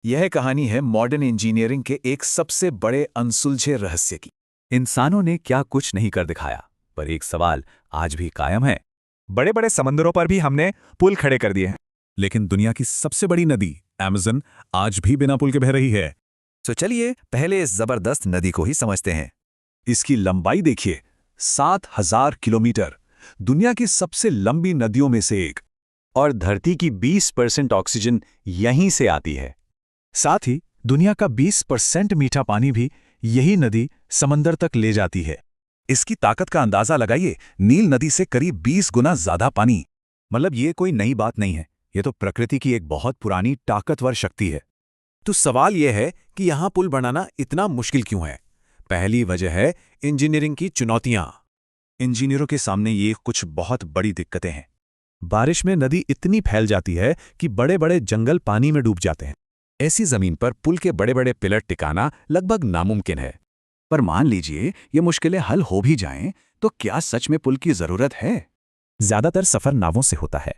यह कहानी है मॉडर्न इंजीनियरिंग के एक सबसे बड़े अनसुलझे रहस्य की। इंसानों ने क्या कुछ नहीं कर दिखाया, पर एक सवाल आज भी कायम है। बड़े बड़े समंदरों पर भी हमने पुल खड़े कर दिए हैं। लेकिन दुनिया की सबसे बड़ी नदी अमेज़न आज भी बिना पुल के बह रही है। तो चलिए पहले इस जबरदस्त नदी को ही समझते हैं। इसकी लंबाई देखिए, 7,000 किलोमीटर, दुनिया की सबसे लंबी नदियों में से एक। और धरती की 20% ऑक्सीजन यहीं से आती है। साथ ही दुनिया का 20% मीठा पानी भी यही नदी समंदर तक ले जाती है। इसकी ताकत का अंदाजा लगाइए, नील नदी से करीब 20 गुना ज्यादा पानी। मतलब ये कोई नई बात नहीं है, ये तो प्रकृति की एक बहुत पुरानी ताकतवर शक्ति है। तो सवाल यह है कि यहाँ पुल बनाना इतना मुश्किल क्यों है? पहली वजह है इंजीनियरिंग की चुनौतियां। इंजीनियरों के सामने ये कुछ बहुत बड़ी दिक्कतें हैं। बारिश में नदी इतनी फैल जाती है कि बड़े बड़े जंगल पानी में डूब जाते हैं। ऐसी जमीन पर पुल के बड़े बड़े पिलर टिकाना लगभग नामुमकिन है। पर मान लीजिए ये मुश्किलें हल हो भी जाएं, तो क्या सच में पुल की जरूरत है? ज्यादातर सफर नावों से होता है।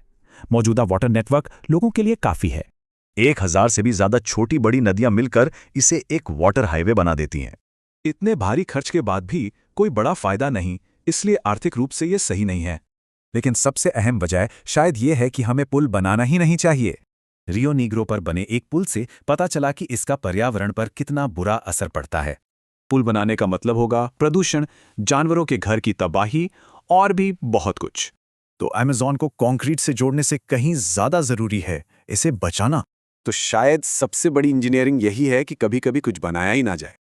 मौजूदा वाटर नेटवर्क लोगों के लिए काफी है। 1000 से भी ज्यादा छोटी बड़ी नदियां मिलकर इसे एक वाटर हाईवे बना देती हैं। इतने भारी खर्च के बाद भी कोई बड़ा फायदा नहीं, इसलिए आर्थिक रूप से ये सही नहीं है। लेकिन सबसे अहम वजह शायद ये है कि हमें पुल बनाना ही नहीं चाहिए। रियो नीग्रो पर बने एक पुल से पता चला कि इसका पर्यावरण पर कितना बुरा असर पड़ता है। पुल बनाने का मतलब होगा प्रदूषण, जानवरों के घर की तबाही और भी बहुत कुछ। तो अमेज़न को कंक्रीट से जोड़ने से कहीं ज्यादा जरूरी है इसे बचाना। तो शायद सबसे बड़ी इंजीनियरिंग यही है कि कभी कभी कुछ बनाया ही ना जाए।